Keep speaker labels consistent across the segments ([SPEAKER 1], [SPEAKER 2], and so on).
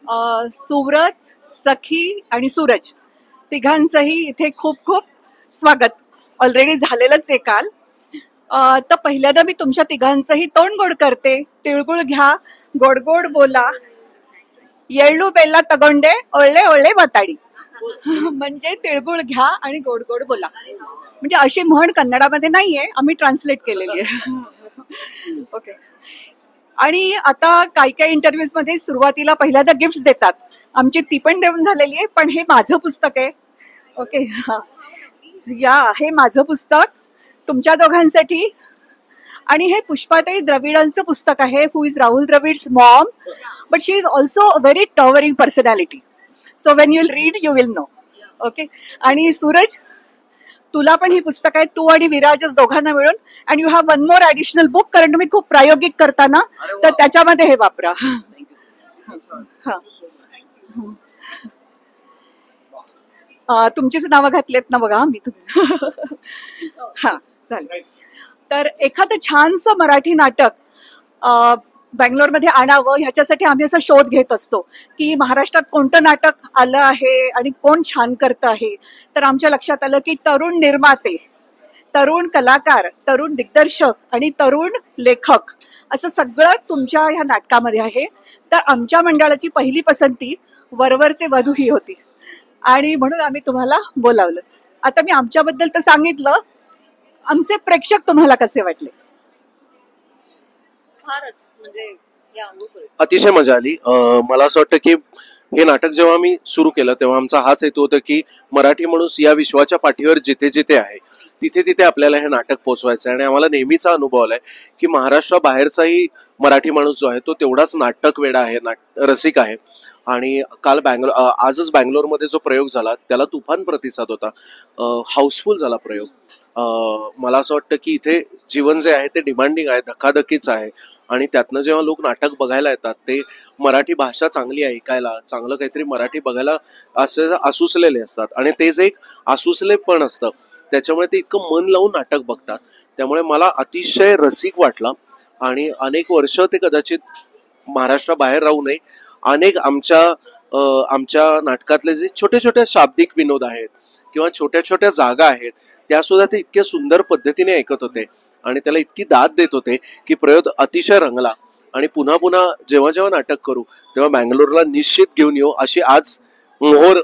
[SPEAKER 1] सुव्रत, सखी आणि सूरज तिघांचंही इथे खूप खूप स्वागत ऑलरेडी झालेलंच आहे काल. तर पहिल्यांदा मी तुमच्या तिघांचंही तोंड गोड करते. तिळगुळ घ्या, गोड गोड बोला, येळू बेल्ला तगोंडे ओळले ओळले बताडी. म्हणजे तिळगुळ घ्या आणि गोड गोड बोला. म्हणजे अशी म्हण कन्नडामध्ये नाहीये, आम्ही ट्रान्सलेट केलेली आहे. ओके. आणि आता काही काही इंटरव्ह्यूज मध्ये सुरुवातीला पहिल्यांदा गिफ्ट देतात. आमची ती पण देऊन झालेली आहे, पण हे माझं पुस्तक आहे. ओके. या हे माझं पुस्तक तुमच्या दोघांसाठी. आणि हे पुष्पाताई द्रविडांचं पुस्तक आहे, who is Rahul Dravid's mom, but she is also a very towering personality. So when you will read you will know. Okay. आणि सूरज, तुला पण ही पुस्तक आहे, तू आणि विराजच दोघांना मिळून. And you have one more additional book, कारण तुम्ही खूप प्रायोगिक करताना, तर त्याच्यामध्ये हे वापरा. तुमचीच नावं घातलेत ना बघा मी तुम्ही. हा चालेल. तर एखादं छानसं मराठी नाटक बँगलोरमध्ये आणावं ह्याच्यासाठी आम्ही असा शोध घेत असतो की महाराष्ट्रात कोणतं नाटक आलं आहे आणि कोण छान करतं आहे. तर आमच्या लक्षात आलं की तरुण निर्माते, तरुण कलाकार, तरुण दिग्दर्शक आणि तरुण लेखक असं सगळं तुमच्या ह्या नाटकामध्ये आहे. तर आमच्या मंडळाची पहिली पसंती वरवरचे वधू ही होती आणि म्हणून आम्ही तुम्हाला बोलावलं. आता मी आमच्याबद्दल तर सांगितलं, आमचे प्रेक्षक तुम्हाला कसे वाटले?
[SPEAKER 2] फारच म्हणजे
[SPEAKER 3] अतिशय मजा आली. मला असं वाटतं की हे नाटक जेव्हा मी सुरू केलं तेव्हा आमचा हाच हेतू होता की मराठी माणूस या विश्वाच्या पाठीवर जिथे जिथे आहे तिथे तिथे आपल्याला हे नाटक पोहोचवायचं आहे. आणि आम्हाला नेहमीचा अनुभव आलाय की महाराष्ट्राबाहेरचाही मराठी माणूस जो आहे तो तेवढाच नाटक वेडा आहे, रसिक आहे. आणि काल आजच बँगलोरमध्ये जो प्रयोग झाला त्याला तुफान प्रतिसाद होता, हाऊसफुल झाला प्रयोग. मला असं वाटतं की इथे जीवन जे आहे ते डिमांडिंग आहे, धकाधकीच आहे. आणि त्यातनं जेव्हा लोक नाटक बघायला येतात ते मराठी भाषा चांगली ऐकायला, चांगलं काहीतरी मराठी बघायला असे आसुसलेले असतात. आणि ते जे एक आसुसलेपण असतं त्याच्यामुळे ते इतकं मन लावून नाटक बघतात. त्यामुळे मला अतिशय रसिक वाटला. आणि अनेक वर्ष ते कदाचित महाराष्ट्राबाहेर राहू नये, अनेक आमच्या नाटकातले जे छोटे छोटे शाब्दिक विनोद आहेत किंवा छोट्या छोट्या जागा आहेत त्या सुद्धा ते इतक्या सुंदर पद्धतीने ऐकत होते आणि त्याला इतकी दाद देत होते की प्रयोग अतिशय रंगला. आणि पुन्हा पुन्हा जेव्हा जेव्हा नाटक करू तेव्हा बँगलोरला निश्चित घेऊन येऊ अशी आज मोहोर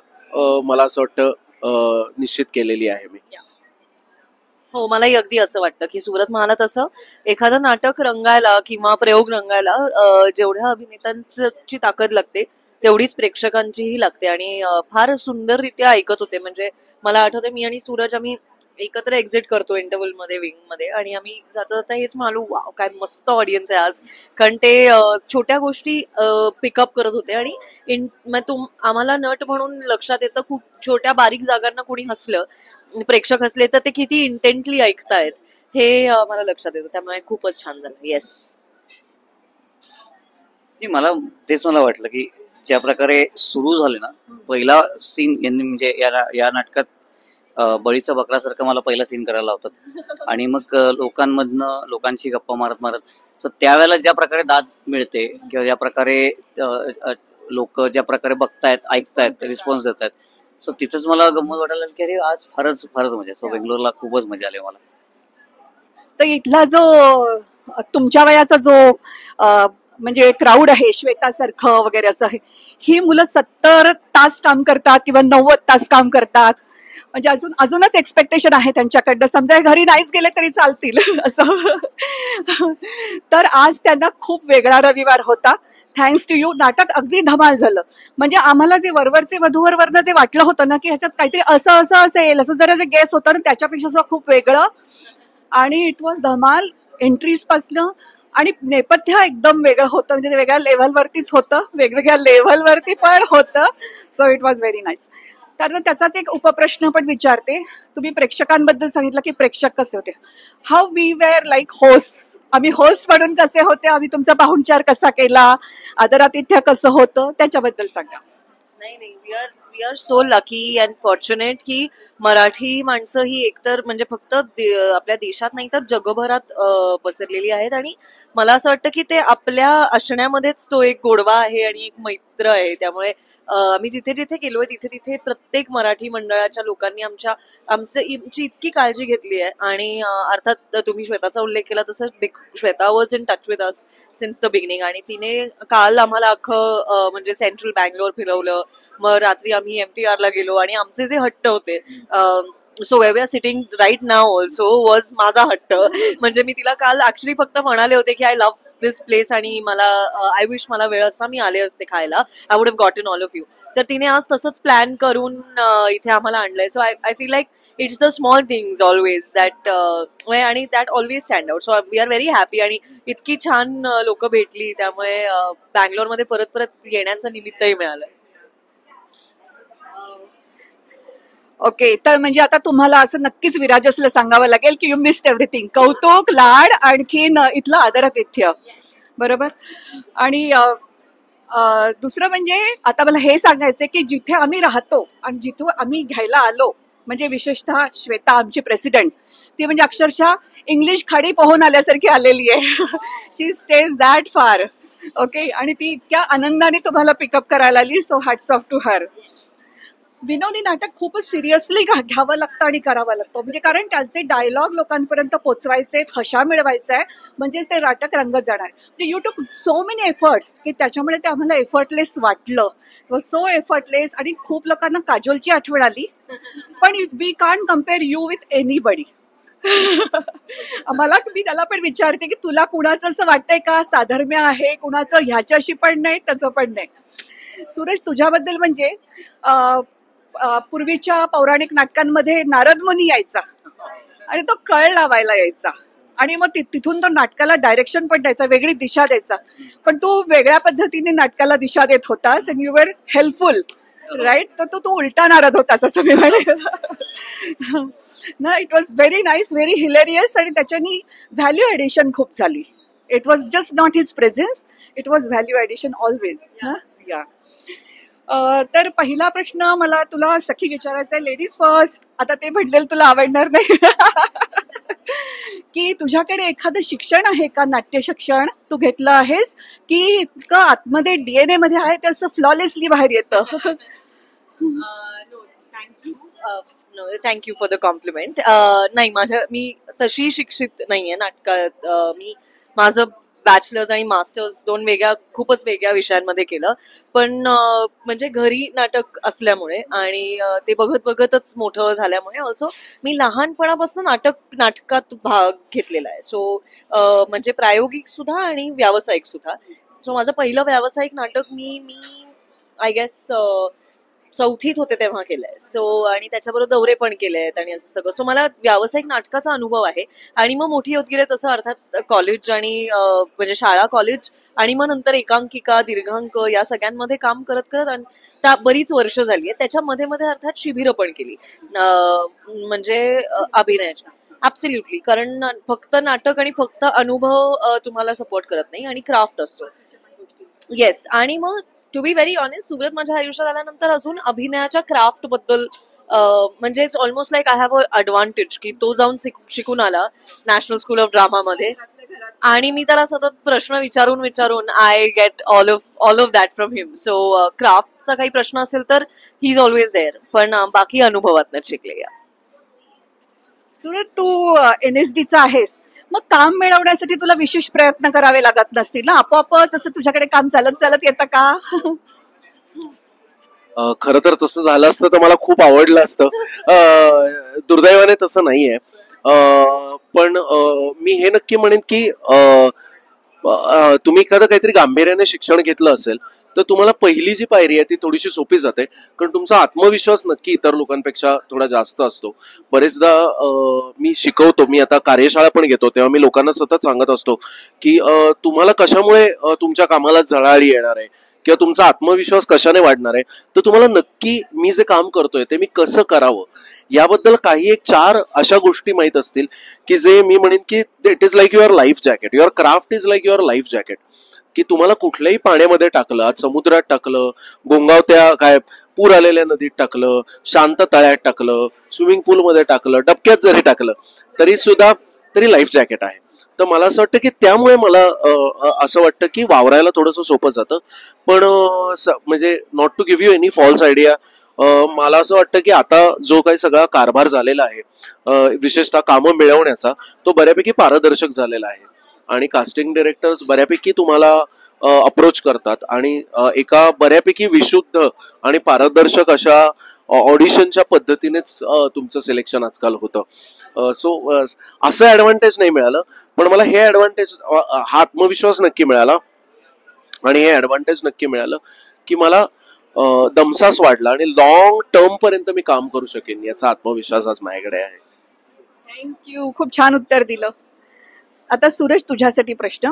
[SPEAKER 3] मला असं वाटतं निश्चित केलेली आहे मी.
[SPEAKER 2] हो, मलाही अगदी असं वाटतं की सुरत म्हणाला तसं एखादं नाटक रंगायला किंवा प्रयोग रंगायला जेवढ्या अभिनेत्यांची ताकद लागते तेवढीच प्रेक्षकांचीही लागते. आणि फार सुंदररित्या ऐकत होते. म्हणजे मला आठवते मी आणि सूरज आम्ही एकत्र एक्झिट करतो इंटरव्हल मध्ये, विंग मध्ये, आणि आम्ही जाता जाता हेच म्हणालो, वाव काय मस्त ऑडियन्स आहे आज. कारण ते छोट्या गोष्टी पिकअप करत होते. आणि आम्हाला नट म्हणून लक्षात येतं खूप छोट्या बारीक जागांना कोणी हसलं, प्रेक्षक हसले तर ते किती इंटेंटली ऐकतायत हे मला लक्षात येतं. त्यामुळे खूपच छान झालं. येस,
[SPEAKER 4] मला वाटलं की ज्या प्रकारे सुरू झाले ना, पहिला सीन यांनी म्हणजे या नाटकात बळीचा बकरासारखं मला पहिला सीन करायला लावतात. आणि मग लोकांशी गप्पा मारत मारत तर त्यावेळेला ज्या प्रकारे दाद मिळते किंवा ज्या प्रकारे लोक ज्या प्रकारे बघतायत, ऐकतायत, रिस्पॉन्स देत आहेत, सो तिथंच मला गंमत वाटायला की अरे आज फारच मजा. सो बेंगलोरला खूपच मजा आली मला.
[SPEAKER 1] तर इथला जो तुमच्या वयाचा जो म्हणजे क्राऊड आहे, श्वेतासारखं वगैरे असं आहे, ही मुलं 70 तास काम करतात किंवा 90 तास काम करतात. म्हणजे अजूनच एक्सपेक्टेशन आहे त्यांच्याकडनं. समजा घरी नाहीच गेले तरी चालतील असं. तर आज त्यांना खूप वेगळा रविवार होता. Thanks to you. नाटक अगदी धमाल झालं. म्हणजे आम्हाला जे वरवरचे वधूवरनं जे वाटलं होतं ना की ह्याच्यात काहीतरी असं असेल, असं जरा जे गेस होतं ना त्याच्यापेक्षा असं खूप वेगळं. आणि इट वॉज धमाल. एंट्रीज पासनं आणि नेपथ्य एकदम वेगळं होतं. म्हणजे वेगळ्या लेव्हलवरतीच होतं, वेगवेगळ्या लेव्हलवरती पण होतं. So it was very nice. तर त्याचाच एक उपप्रश्न पण विचारते. तुम्ही प्रेक्षकांबद्दल सांगितलं की प्रेक्षक कसे होते. How we were like host. आम्ही होस्ट म्हणून कसे होते, आम्ही तुमचा पाहुणचार कसा केला, आदरातिथ्य कसं होतं, त्याच्याबद्दल सांगा.
[SPEAKER 2] नाही, we are so lucky and fortunate की मराठी माणसं ही एकतर म्हणजे फक्त आपल्या देशात नाही तर जगभरात पसरलेली आहेत. आणि मला असं वाटतं की ते आपल्या असण्यामध्येच तो एक गोडवा आहे आणि एक मैत्र आहे. त्यामुळे आम्ही जिथे जिथे गेलोय तिथे तिथे प्रत्येक मराठी मंडळाच्या लोकांनी आमची इतकी काळजी घेतली आहे. आणि अर्थात तुम्ही श्वेताचा उल्लेख केला तसं Shweta was in touch with us since the beginning. आणि तिने काल आम्हाला अख्खं म्हणजे सेंट्रल बँगलोर फिरवलं. मग रात्री आम्ही MTR ला गेलो आणि आमचे जे हट्ट होते so we are sitting right now also was माझा हट्ट. म्हणजे मी तिला काल ऍक्च्युली फक्त म्हणाले होते की आय लव्ह दिस प्लेस आणि मला आय विश मला वेळ असता मी आले असते खायला. I would have gotten all of you. तर तिने आज तसंच प्लॅन करून इथे आम्हाला आणलंय. So I feel like it's the small things always that आणि that always stand out. So we are very happy. आणि इतकी छान लोक भेटली त्यामुळे बँगलोरमध्ये परत परत येण्याचं निमित्तही मिळालं.
[SPEAKER 1] ओके, तर म्हणजे आता तुम्हाला असं नक्कीच विराजसला सांगावं लागेल की यू मिस्ड एव्हरीथिंग. कौतुक, लाड, आणखीन इथलं आदरातिथ्य, बरोबर. आणि दुसरं म्हणजे आता मला हे सांगायचंय की जिथे आम्ही राहतो आणि जिथून आम्ही घ्यायला आलो म्हणजे विशेषतः श्वेता आमची प्रेसिडेंट, ती म्हणजे अक्षरशः इंग्लिश खाडी पोहून आल्यासारखी आलेली आहे. She stage that far. Okay, आणि ती इतक्या आनंदाने तुम्हाला पिकअप करायला आली. So hats off to her. विनोदी नाटक खूपच सिरियसली घ्यावं लागतं आणि करावं लागतं, म्हणजे कारण त्यांचे डायलॉग लोकांपर्यंत पोचवायचे, हशा मिळवायचा आहे, म्हणजेच ते नाटक रंगत जाणार. म्हणजे you took so many efforts की त्याच्यामुळे ते आम्हाला एफर्टलेस वाटलं. So effortless. आणि खूप लोकांना काजोलची आठवण आली, पण we can't compare you with anybody. मला मी त्याला पण विचारते की तुला कुणाचं असं वाटतंय का साधर्म्य आहे, कुणाचं ह्याच्याशी पण नाही त्याचं पण नाही. सूरज, तुझ्याबद्दल म्हणजे पूर्वीच्या पौराणिक नाटकांमध्ये नारद मुनी यायचा आणि तो कळ लावायला यायचा आणि मग तिथून तो नाटकाला डायरेक्शन पण द्यायचा, वेगळी दिशा द्यायचा. पण तू वेगळ्या पद्धतीने नाटकाला दिशा देत होतास and you were helpful, right. तर तू उलटा नारद होतास असं मी म्हणेन ना. It was very nice, very hilarious. आणि त्याच्यानी व्हॅल्यू ॲडिशन खूप झाली. It was just not his presence, it was value addition always. या तर पहिला प्रश्न मला तुला सखी विचारायचा आहे, लेडीज फर्स्ट. आता ते म्हटलेलं तुला आवडणार नाही की तुझ्याकडे एखादं शिक्षण आहे का, नाट्य शिक्षण तू घेतलं आहेस की इतकं आतमध्ये DNA मध्ये आहे ते असं फ्लॉलेसली बाहेर येतं?
[SPEAKER 2] Thank you for the compliment. नाही, मी तशी शिक्षित नाहीये नाटकात. मी माझं बॅचलर्स आणि मास्टर्स खूपच वेगळ्या विषयांमध्ये केलं. पण म्हणजे घरी नाटक असल्यामुळे आणि ते बघत बघतच मोठं झाल्यामुळे ऑल्सो मी लहानपणापासून नाटकात भाग घेतलेला आहे. सो म्हणजे प्रायोगिक सुद्धा आणि व्यावसायिक सुद्धा. सो माझं पहिलं व्यावसायिक नाटक मी आय गेस चौथीत होते तेव्हा केलंय. सो आणि त्याच्याबरोबर दौरे पण केले आहेत आणि असं सगळं. सो मला व्यावसायिक नाटकाचा अनुभव आहे. आणि मग मोठी होत गेले तसं अर्थात कॉलेज आणि म्हणजे शाळा, कॉलेज आणि मग नंतर एकांकिका, दीर्घांक या सगळ्यांमध्ये काम करत करत बरीच वर्ष झाली आहेत. त्याच्यामध्ये मध्ये अर्थात शिबिरं पण केली म्हणजे अभिनयाच्या. ऍब्सोल्युटली. कारण फक्त नाटक आणि फक्त अनुभव तुम्हाला सपोर्ट करत नाही आणि क्राफ्ट असतो. येस. आणि मग to be very honest, Surat माझ्या आयुष्यात आल्यानंतर अजून अभिनयाच्या क्राफ्ट बद्दल म्हणजे it's almost like I have a advantage की तो जाऊन शिकून आला नॅशनल स्कूल ऑफ ड्रामामध्ये. आणि मी त्याला सतत प्रश्न विचारून I get all of that from him. So क्राफ्टचा काही प्रश्न असेल तर ही इज ऑलवेज देअर. पण बाकी अनुभवातनं शिकले.
[SPEAKER 1] सुरत, तू NSDचा आहेस, मग काम मिळवण्यासाठी तुला विशेष प्रयत्न करावे लागत नसतील ना? आपोआपच असं तुझ्याकडे काम चालत येतं का?
[SPEAKER 3] खरं तर तसं झालं असतं तर मला खूप आवडलं असतं. दुर्दैवाने तसं नाहीये. पण मी हे नक्की म्हणेन की तुम्ही एखादं काहीतरी गांभीर्याने शिक्षण घेतलं असेल तर तुम्हाला पहिली जी पायरी आहे ती थोडीशी सोपी जाते, कारण तुमचा आत्मविश्वास नक्की इतर लोकांपेक्षा थोडा जास्त असतो. बरेचदा मी शिकवतो, मी आता कार्यशाळा पण घेतो, तेव्हा मी लोकांना सतत सांगत असतो की तुम्हाला कशामुळे तुमच्या कामाला झळाळी येणार आहे किंवा तुमचा आत्मविश्वास कशाने वाढणार आहे, तर तुम्हाला नक्की मी जे काम करतोय ते मी कसं करावं याबद्दल काही एक 4 अशा गोष्टी माहीत असतील की जे मी म्हणेन की it is like your life jacket. Your craft is like your life jacket. की तुम्हाला कुठल्याही पाण्यामध्ये टाकलं, आज समुद्रात टाकलं, गोंगावत्या काय पूर आलेल्या नदीत टाकलं, शांत तळ्यात टाकलं, स्विमिंग पूलमध्ये टाकलं, डबक्यात जरी टाकलं तरी लाईफ जॅकेट आहे. तर मला असं वाटतं की त्यामुळे मला असं वाटतं की वावरायला थोडंसं सोपं जातं. पण म्हणजे not to give you any false idea, मला असं वाटतं की आता जो काही सगळा कारभार झालेला आहे, विशेषतः कामं मिळवण्याचा, तो बऱ्यापैकी पारदर्शक झालेला आहे आणि कास्टिंग डिरेक्टर्स बऱ्यापैकी तुम्हाला अप्रोच करतात आणि एका बऱ्यापैकी विशुद्ध आणि पारदर्शक अशा ऑडिशनच्या पद्धतीनेच तुमचं सिलेक्शन आजकाल होतं. सो असं ऍडव्हान्टेज नाही मिळालं, पण मला हे ऍडव्हान्टेज, हा आत्मविश्वास नक्की मिळाला आणि हे ऍडव्हान्टेज नक्की मिळालं की मला दमसास वाढला आणि लॉंग टर्म पर्यंत मी काम करू शकेन याचा आत्मविश्वास आज माझ्याकडे आहे.
[SPEAKER 1] थँक्यू, खूप छान उत्तर दिलं. आता सूरज, तुझ्यासाठी प्रश्न.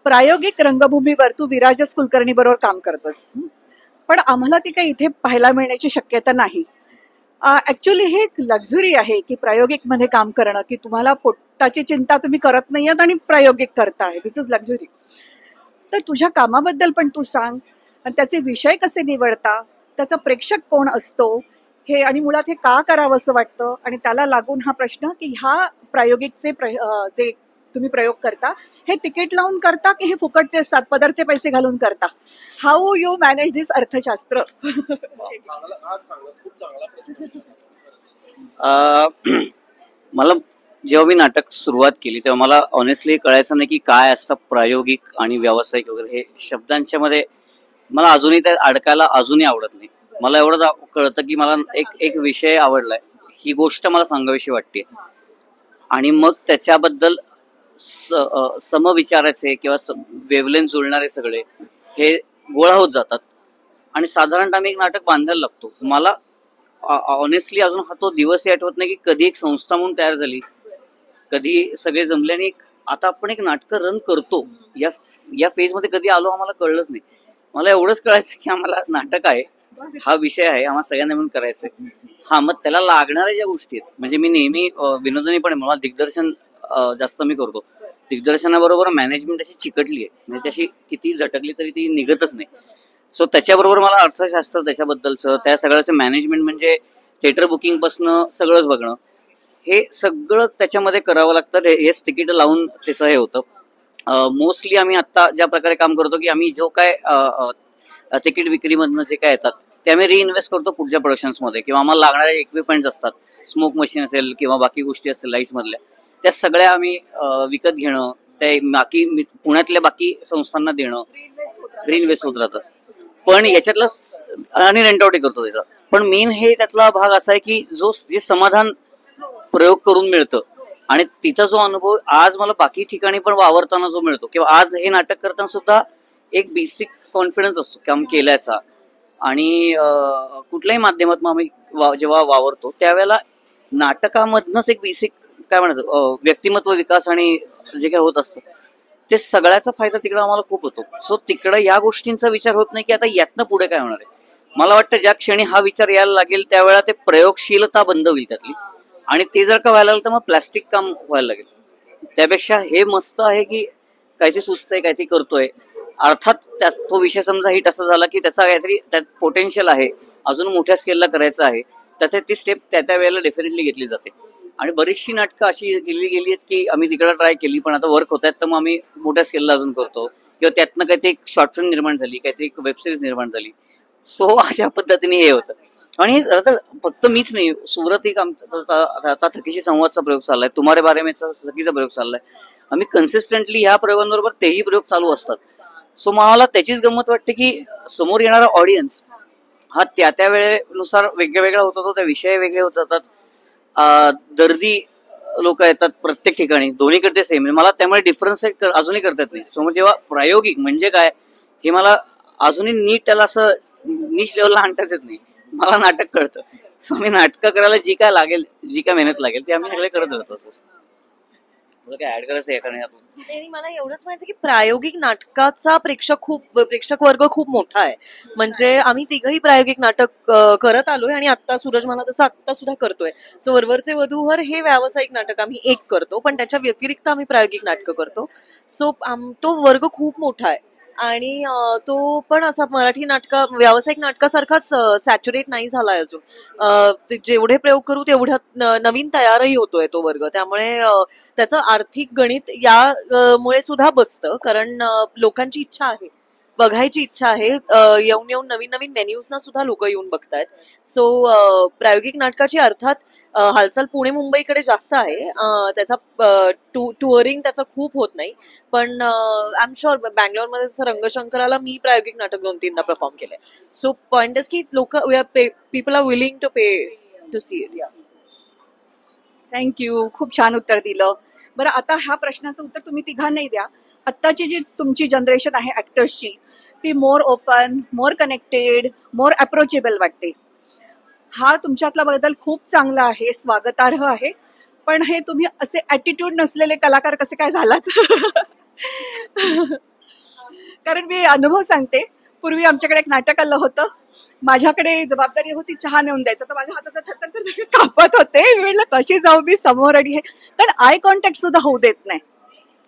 [SPEAKER 1] प्रायोगिक रंगभूमीवर तू विराजस कुलकर्णी बरोबर काम करतोस, पण आम्हाला ती काही इथे पाहायला मिळण्याची शक्यता नाही. ऍक्च्युली हे एक लक्झरी आहे की प्रायोगिक मध्ये काम करणं, की तुम्हाला पोटाची चिंता तुम्ही करत नाही आहात आणि प्रायोगिक करताय. दिस इज लक्झरी. तर तुझ्या कामाबद्दल पण तू सांग, आणि त्याचे विषय कसे निवडता, त्याचा प्रेक्षक कोण असतो हे, आणि मुळात हे का करावं असं वाटतं, आणि त्याला लागून हा प्रश्न की ह्या प्रायोगिकचे जे तुम्ही प्रयोग करता हे तिकीट लावून करता की हे फुकटचे असतात, पदरचे पैसे घालून करता? हाऊ यू मॅनेज दिस अर्थशास्त्र?
[SPEAKER 4] मला जेव्हा मी नाटक सुरुवात केली तेव्हा मला ऑनेस्टली कळायचं नाही की काय असतं प्रायोगिक आणि व्यावसायिक वगैरे. हे शब्दांच्या मध्ये मला अजूनही त्या अडकायला अजूनही आवडत नाही. मला एवढंच कळतं की मला एक विषय आवडलाय, ही गोष्ट मला सांगावीशी वाटते, आणि मग त्याच्याबद्दल समविचाराचे किंवा वेवलेन जुळणारे सगळे हे गोळा होत जातात आणि साधारणतः मी एक नाटक बांधायला लागतो. मला ऑनेस्टली अजून हा तो दिवसही आठवत नाही की कधी एक संस्था म्हणून तयार झाली, कधी सगळे जमले आणि आता आपण एक नाटक रन करतो या फेज मध्ये कधी आलो आम्हाला कळलंच नाही. मला एवढंच कळायचं की आम्हाला नाटक आहे, हा विषय आहे, आम्हाला सगळ्यांना मिळून करायचंय. हा, मग त्याला लागणाऱ्या ज्या गोष्टी आहेत, म्हणजे मी नेहमी विनोदनी पण मला दिग्दर्शन जास्त मी करतो. दिग्दर्शनाबरोबर मॅनेजमेंट अशी चिकटली आहे, म्हणजे त्याशी किती झटकली तरी ती निघतच नाही. सो त्याच्याबरोबर मला अर्थशास्त्र, त्याच्याबद्दलचं त्या सगळ्याचं मॅनेजमेंट, म्हणजे थिएटर बुकिंग पासनं सगळंच बघणं, हे सगळं त्याच्यामध्ये करावं लागतं. हेच तिकीट लावून त्याचं हे होतं. मोस्टली आम्ही आता ज्या प्रकारे काम करतो की आम्ही जो काय तिकीट विक्रीमधनं जे काय येतात ते आम्ही रिइन्व्हेस्ट करतो पुढच्या प्रोडक्शन्समध्ये, किंवा आम्हाला लागणारे इक्विपमेंट्स असतात, स्मोक मशीन असेल किंवा बाकी गोष्टी असतील लाईट्स मधल्या, त्या सगळ्या आम्ही विकत घेणं, ते बाकी पुण्यातल्या बाकी संस्थांना देणं, रिइन्व्हेस्ट होत राहतं. पण याच्यातला आणि रेंट आउट करतो त्याचा. पण मेन हे त्यातला भाग असा आहे की जे समाधान प्रयोग करून मिळतं आणि तिचा जो अनुभव आज मला बाकी ठिकाणी पण वावरताना जो मिळतो, किंवा आज हे नाटक करताना सुद्धा एक बेसिक कॉन्फिडन्स असतो काम केल्याचा. आणि कुठल्याही माध्यमातून आम्ही जेव्हा वावरतो त्यावेळेला नाटकामधनच एक बेसिक काय म्हणायचं व्यक्तिमत्व विकास आणि जे काही होत असतं ते सगळ्याचा फायदा तिकडे आम्हाला खूप होतो. सो तिकडे या गोष्टींचा विचार होत नाही की आता यातनं पुढे काय होणार आहे. मला वाटतं ज्या क्षणी हा विचार यायला लागेल त्यावेळेला ते प्रयोगशीलता बंद होईल त्यातली, आणि ते जर का व्हायला लागलं तर मग प्लास्टिक काम व्हायला लागेल. त्यापेक्षा हे मस्त आहे की काहीतरी सुचतंय, काहीतरी करतोय. अर्थात तो विषय समजा हिट असा झाला की त्याचा काहीतरी त्यात पोटेन्शियल आहे, अजून मोठ्या स्केलला करायचं आहे, त्याचे ती स्टेप त्या वेळेला डेफिनेटली घेतली जाते. आणि बरीचशी नाटकं अशी केली गेली आहेत की आम्ही तिकडे ट्राय केली पण आता वर्क होत आहेत, तर मग आम्ही मोठ्या स्केलला अजून करतो, किंवा त्यातनं काहीतरी एक शॉर्ट फिल्म निर्माण झाली, काहीतरी एक वेबसिरीज निर्माण झाली. सो अशा पद्धतीने हे होतं. आणि फक्त मीच नाही, सुरत एक आता थकीशी संवादचा प्रयोग चाललाय, तुम्हारे बारे मेचा थकीचा प्रयोग चाललाय. आम्ही कन्सिस्टंटली ह्या प्रयोगांबरोबर तेही प्रयोग चालू असतात. सो मला त्याचीच गंमत वाटते की समोर येणारा ऑडियन्स हा त्या वेळेनुसार वेगळा होत होतो, त्या विषय वेगळे होत जातात. दर्दी लोक येतात प्रत्येक ठिकाणी, दोन्हीकडे सेम. मला त्यामुळे डिफरन्शिएट अजूनही करतात नाही. सो जेव्हा प्रायोगिक म्हणजे काय हे मला अजूनही नीट त्याला असं नीच लेवलला आणताच येत नाही. मला नाटक कळतं. सो मी नाटकं करायला जी काय लागेल, जी काय मेहनत लागेल ते आम्ही सगळे करत राहतो. काय ऍड करायचं आहे?
[SPEAKER 2] मला एवढंच म्हणायचं की प्रायोगिक नाटकाचा प्रेक्षक वर्ग खूप मोठा आहे. म्हणजे आम्ही तिघही प्रायोगिक नाटक करत आलोय आणि आता सूरज मला तसं आता सुद्धा करतोय. सो वरवरचे वधूवर हे व्यावसायिक नाटक आम्ही एक करतो, पण त्याच्या व्यतिरिक्त आम्ही प्रायोगिक नाटकं करतो. सो तो वर्ग खूप मोठा आहे. आणि तो पण असा मराठी व्यावसायिक नाटकासारखाच सॅच्युरेट नाही झालाय अजून. जेवढे प्रयोग करू तेवढ्या नवीन तयारही होतोय तो वर्ग. त्यामुळे त्याचं आर्थिक गणित मुळे सुद्धा बसतं, कारण लोकांची इच्छा आहे, बघायची इच्छा आहे. येऊन येऊन नवीन नवीन मेन्यूजना सुद्धा लोक येऊन बघतायत. सो प्रायोगिक नाटकाची अर्थात हालचाल पुणे मुंबईकडे जास्त आहे. त्याचा टुअरिंग त्याचा खूप होत नाही, पण आय एम शुअर बँगलोरमध्ये जसं रंगशंकराला मी प्रायोगिक नाटक 2-3दा परफॉर्म केलंय. सो पॉइंट इज की लोक people are willing to pay to see it. Yeah
[SPEAKER 1] thank you, खूप छान उत्तर दिलं. बरं, आता ह्या प्रश्नाचं उत्तर तुम्ही तिघांनाही द्या. आत्ताची जी तुमची जनरेशन आहे ऍक्टर्सची, ती मोर ओपन, मोर कनेक्टेड, मोर अप्रोचेबल वाटते. हा तुमच्यातला बदल खूप चांगला आहे, स्वागतार्ह आहे. पण हे तुम्ही असे ऍटिट्यूड नसलेले कलाकार कसे काय झालात? कारण मी अनुभव सांगते, पूर्वी आमच्याकडे एक नाटक आलं होतं, माझ्याकडे जबाबदारी होती चहा नेऊन द्यायचं, तर माझ्या हात असं थरथर कापत होते. मी म्हटलं कशी जाऊ मी समोर, आणि हे कारण आय कॉन्टॅक्ट सुद्धा होऊ देत नाही.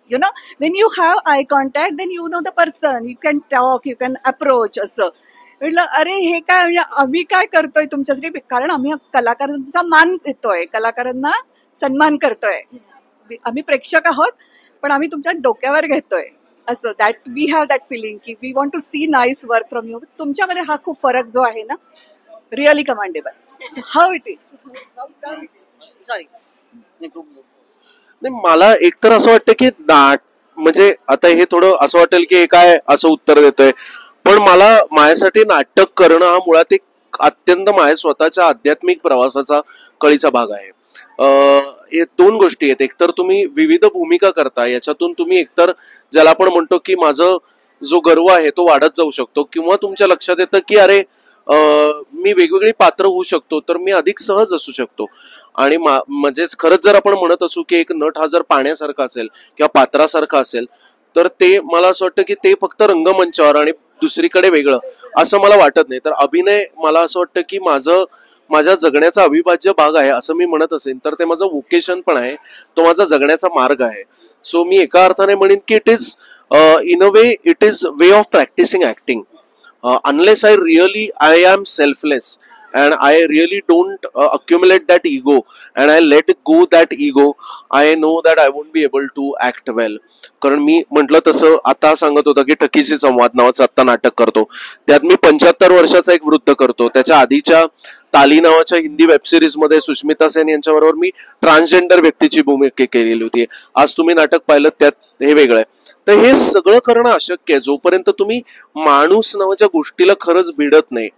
[SPEAKER 1] You know, when you have eye contact then you know the person, you can talk, you can approach. असं म्हटलं अरे हे काय, म्हणजे आम्ही काय करतोय तुमच्यासाठी, कारण आम्ही कलाकारांचा मान देतोय, कलाकारांना सन्मान करतोय. आम्ही प्रेक्षक आहोत, पण आम्ही तुमच्या डोक्यावर घेतोय. असं that we have that feeling की we want to see nice work from you. तुमच्यामध्ये हा खूप फरक जो आहे ना, really commendable. How it is.
[SPEAKER 2] Sorry.
[SPEAKER 3] नाही, मला एकतर असं वाटतं की म्हणजे आता हे थोडं असं वाटेल की हे काय असं उत्तर देतोय, पण मला माझ्यासाठी नाटक करणं हा मुळात एक अत्यंत माझ्या स्वतःच्या आध्यात्मिक प्रवासाचा कळीचा भाग आहे. हे दोन गोष्टी आहेत. एकतर तुम्ही विविध भूमिका करता, याच्यातून तुम्ही एकतर ज्याला आपण म्हणतो की माझं जो गर्व आहे तो वाढत जाऊ शकतो, किंवा तुमच्या लक्षात येतं की अरे मी वेगवेगळी पात्र होऊ शकतो, तर मी अधिक सहज असू शकतो. आणि म्हणजेच खरंच जर आपण म्हणत असू की एक नट हा जर पाण्यासारखा असेल किंवा पात्रासारखा असेल, तर ते मला असं वाटतं की ते फक्त रंगमंचावर आणि दुसरीकडे वेगळं असं मला वाटत नाही. तर अभिनय मला असं वाटतं की माझ्या जगण्याचा अविभाज्य भाग आहे असं मी म्हणत असेल तर ते माझं वोकेशन पण आहे, तो माझा जगण्याचा मार्ग आहे. सो मी एका अर्थाने म्हणेन की it is in a way it is way of practising acting. Unless I am selfless and I really don't accumulate that ego and I let go that ego, I know that I won't be able to act well. कारण मी म्हटलं तसं आता सांगत होतं की ठकीशी संवाद नावाचं आत्ता नाटक करतो, त्यात मी 75 वर्षाचा एक वृद्ध करतो. त्याच्या आधीच्या ताली नावाच्या हिंदी वेबसिरीज मध्ये सुष्मिता सेन यांच्याबरोबर मी ट्रान्सजेंडर व्यक्तीची भूमिका केलेली होती. आज तुम्ही नाटक पाहिलं त्यात हे वेगळं आहे. तर हे सगळं करणं अशक्य आहे जोपर्यंत तुम्ही माणूस नावाच्या गोष्टीला खरंच भिडत नाही,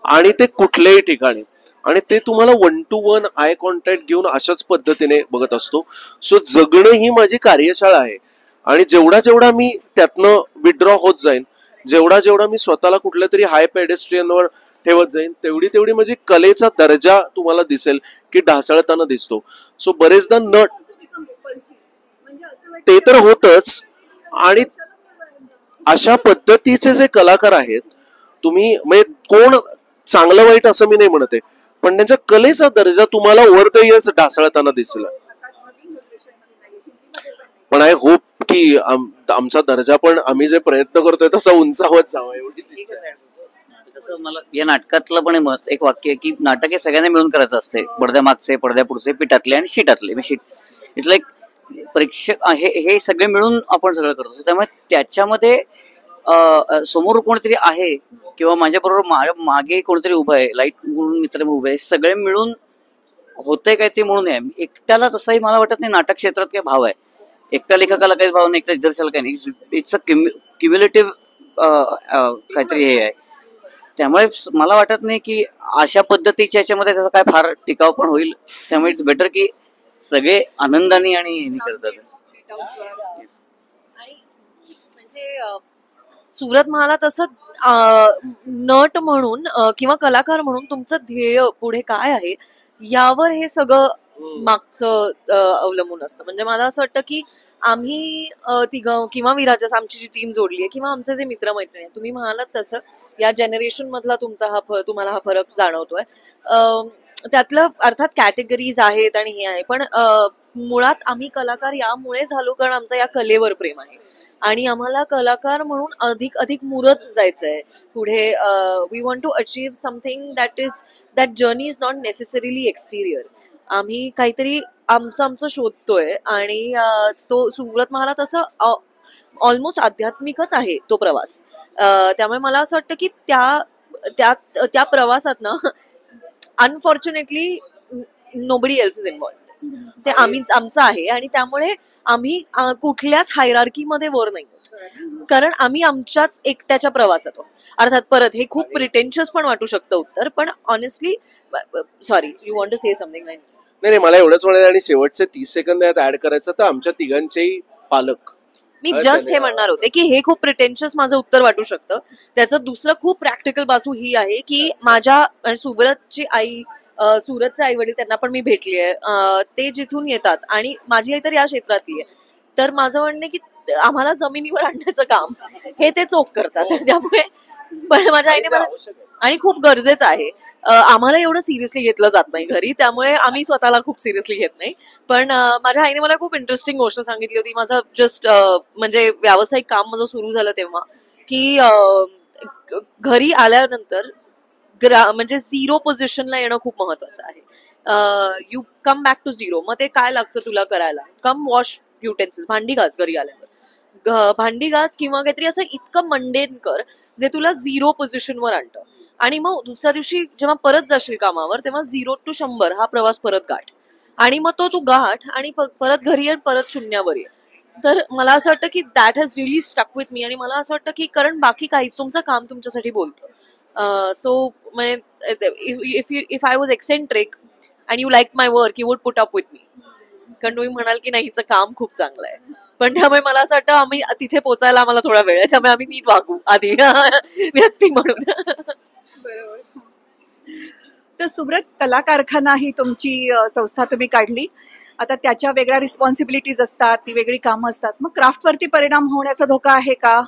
[SPEAKER 3] आणि ते कुठल्याही ठिकाणी, आणि ते तुम्हाला 1 to 1 आय कॉन्टॅक्ट घेऊन अशाच पद्धतीने बघत असतो. सो जगणं ही माझी कार्यशाळा आहे, आणि जेवढा मी त्यातनं विड्रॉ होत जाईन, जेवढा मी स्वतःला कुठल्या तरी हाय पेडेस्ट्रियनवर ठेवत जाईन, तेवढी म्हणजे कलेचा दर्जा तुम्हाला दिसेल की ढासळताना दिसतो. सो बरेचदा नट ते तर होतच, आणि अशा पद्धतीचे जे कलाकार आहेत, तुम्ही म्हणजे कोण चांगलं वाईट असं मी नाही म्हणत आहे, पण त्यांच्या कलेचा दर्जा तुम्हाला ओव्हर द इयर्स ढासळताना दिसला. पण आय होप की आमचा दर्जा पण आम्ही जे प्रयत्न करतोय तसा उंचावत जावा, एवढीच इच्छा आहे.
[SPEAKER 4] जसं मला या नाटकातलं पण एक वाक्य आहे की नाटक हे सगळ्यांनी मिळून करायचं असते, पडद्यामागचे, पडद्यापुढचे, पिठातले आणि शीटातले. इट्स लाईक प्रेक्षक हे सगळे मिळून आपण सगळं करतो. त्यामुळे त्याच्यामध्ये समोर कोणतरी आहे किंवा माझ्या मागे कोणतरी उभं आहे, लाईट म्हणून मित्र उभे आहे, सगळे मिळून होतंय काय ते म्हणून आहे. एकट्याला तसंही मला वाटत नाही नाटक क्षेत्रात काही भाव आहे. एकट्या लेखकाला काही भाव नाही, एकट्या दिग्दर्शकाला काही नाही. इट्स अ क्युम्युलेटिव्ह काहीतरी हे आहे. त्यामुळे मला वाटत नाही की अशा पद्धतीच्या याच्यामध्ये त्याचा काय फार टिकाव पण होईल. त्यामुळे इट्स बेटर की सगळे आनंदाने आणि करतात.
[SPEAKER 2] म्हणजे सुरत म्हणाला तसं नट म्हणून किंवा कलाकार म्हणून तुमचं ध्येय पुढे काय आहे यावर हे सगळं मागचं अवलंबून असतं. म्हणजे मला असं वाटतं की आम्ही तिघं किंवा विराजस आमची जी टीम जोडली आहे किंवा आमचे जे मित्रमैत्रिणी आहेत, तुम्ही म्हणालात तसं या जनरेशन मधला तुम्हाला हा फरक जाणवतोय. त्यातलं अर्थात कॅटेगरीज आहेत आणि हे आहे, पण मुळात आम्ही कलाकार यामुळे झालो कारण आमचं या कलेवर प्रेम आहे आणि आम्हाला कलाकार म्हणून अधिक अधिक मुरत जायचंय पुढे. We want to achieve something that journey is not necessarily exterior. आम्ही काहीतरी आमचं शोधतोय आणि तो सुब्रत म्हणाला तसं ऑलमोस्ट आध्यात्मिकच आहे तो प्रवास. त्यामुळे मला असं वाटतं की त्या प्रवासात ना unfortunately nobody else is involved. ते आमचं आहे आणि त्यामुळे आम्ही कुठल्याच हायरार्कीमध्ये वर नाही कारण आम्ही आमच्याच एकट्याच्या प्रवासात आहोत. अर्थात परत हे खूप प्रिटेन्शियस पण वाटू शकतं उत्तर, पण honestly sorry, you want to say something?
[SPEAKER 3] नाही, मला एवढंच म्हणायचं आणि शेवटचे 30 सेकंद यात ऍड करायचं तर आमच्या तिघांचेही पालक.
[SPEAKER 2] मी जस्ट हे म्हणणार होते की हे खूप प्रिटेन्शियस माझं उत्तर वाटू शकतं. त्याचं दुसरं खूप प्रॅक्टिकल बाजू ही आहे की माझ्या सुब्रतची आई, सुरतचे आई वडील, त्यांना पण मी भेटली आहे. ते जिथून येतात आणि माझी आई तर या क्षेत्रातली आहे, तर माझं म्हणणं आहे की आम्हाला जमिनीवर आणण्याचं काम हे ते चोख करतात. त्यामुळे माझ्या आईने मला, आणि खूप गरजेचं आहे, आम्हाला एवढं सिरियसली घेतलं जात नाही घरी, त्यामुळे आम्ही स्वतःला खूप सिरियसली घेत नाही. पण माझ्या आईने मला खूप इंटरेस्टिंग गोष्ट सांगितली होती. माझं जस्ट म्हणजे व्यावसायिक काम माझं सुरू झालं तेव्हा की घरी आल्यानंतर म्हणजे झिरो पोझिशनला येणं खूप महत्वाचं आहे. You come back to zero. मग ते काय लागतं तुला करायला? कम वॉश युटेन्सिल्स, भांडी घास घरी आल्यावर, भांडी घास किंवा काहीतरी असं इतकं मंडेन कर जे तुला झिरो पोझिशनवर आणतं. आणि मग दुसऱ्या दिवशी जेव्हा परत जाशील कामावर तेव्हा 0 to 100 हा प्रवास परत गाठ आणि मग तो तू गाठ आणि परत घरी ये, परत शून्यावर ये. तर मला असं वाटतं की that has really stuck with me. आणि मला असं वाटतं की कारण बाकी काहीच, तुमचं काम तुमच्यासाठी बोलतं. So if I was eccentric and you like my work, you would put up with me. कारण तुम्ही म्हणाल की नाही हिचं काम खूप चांगलं आहे, पण त्यामुळे मला असं वाटतं आम्ही तिथे पोचायला आम्हाला थोडा वेळ आहे, त्यामुळे आम्ही नीट वागू आधी व्यक्ती म्हणून.
[SPEAKER 1] बरोबर. तर सुब्रत, कला कारखाना ही तुमची संस्था तुम्ही काढली. आता त्याच्या वेगळ्या रिस्पॉन्सिबिलिटीज असतात, ती वेगळी कामं असतात. मग क्राफ्टवरती परिणाम होण्याचा धोका आहे का?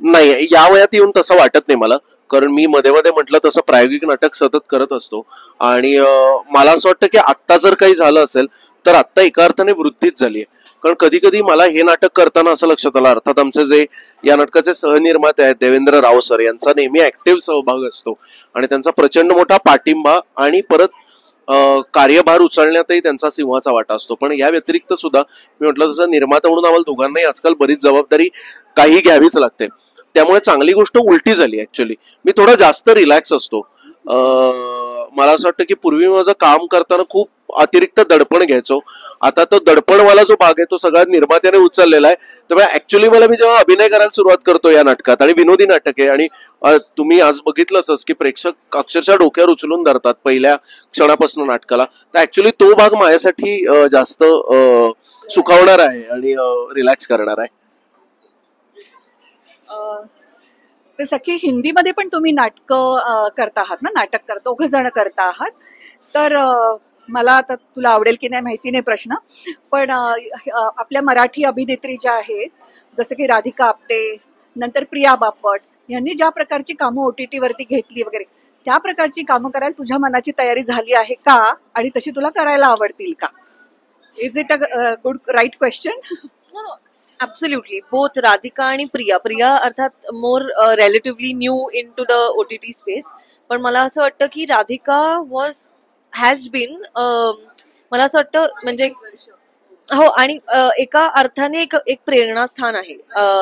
[SPEAKER 3] नाही, या वयात येऊन तसं वाटत नाही मला, कारण मी मध्ये मध्ये म्हटलं तसं प्रायोगिक नाटक सतत करत असतो. आणि मला असं वाटतं की आत्ता जर काही झालं असेल तर आत्ता एका अर्थाने वृत्तीच झाली आहे. कारण कधी कधी मला हे नाटक करताना असं लक्षात आलं, अर्थात आमचे जे या नाटकाचे सहनिर्माते आहेत देवेंद्र राव सर, यांचा नेहमी ऍक्टिव्ह सहभाग असतो आणि त्यांचा प्रचंड मोठा पाठिंबा आणि परत कार्यभार उचलण्यातही त्यांचा सिंहाचा वाटा असतो. पण या व्यतिरिक्त सुद्धा मी म्हटलं तसं निर्माता म्हणून आम्हाला दोघांनाही आजकाल बरीच जबाबदारी काही घ्यावीच लागते. त्यामुळे चांगली गोष्ट उलटी झाली. ऍक्च्युली मी थोडा जास्त रिलॅक्स असतो. मला असं वाटतं की पूर्वी माझं काम करताना खूप अतिरिक्त दडपण घ्यायचो. आता तो दडपणवाला जो भाग आहे तो सगळ्यात निर्मात्याने उचललेला आहे. त्यामुळे ऍक्च्युली मी जेव्हा अभिनय करायला सुरुवात करतो या नाटकात, आणि विनोदी नाटक आहे आणि तुम्ही आज बघितलंच की प्रेक्षक अक्षरशः डोक्यावर उचलून धरतात पहिल्या क्षणापासून नाटकाला, तर ऍक्च्युली तो भाग माझ्यासाठी जास्त सुखावणार आहे आणि रिलॅक्स करणार आहे.
[SPEAKER 1] तर सखी, हिंदीमध्ये पण तुम्ही नाटकं करता आहात ना, नाटक दोघं जण करता आहात. तर मला आता तुला आवडेल की नाही माहिती नाही प्रश्न, पण आपल्या मराठी अभिनेत्री ज्या आहेत जसं की राधिका आपटे, नंतर प्रिया बापट, यांनी ज्या प्रकारची कामं OTT वरती घेतली वगैरे, त्या प्रकारची कामं करायला तुझ्या मनाची तयारी झाली आहे का, आणि तशी तुला करायला आवडतील का? Is it a good right question?
[SPEAKER 2] Absolutely, both Radhika आणि प्रिया अर्थात more relatively new in to the OTT space. पण मला असं वाटतं की राधिका हॅज बीन, मला असं वाटतं म्हणजे हो, आणि एका अर्थाने एक प्रेरणास्थान आहे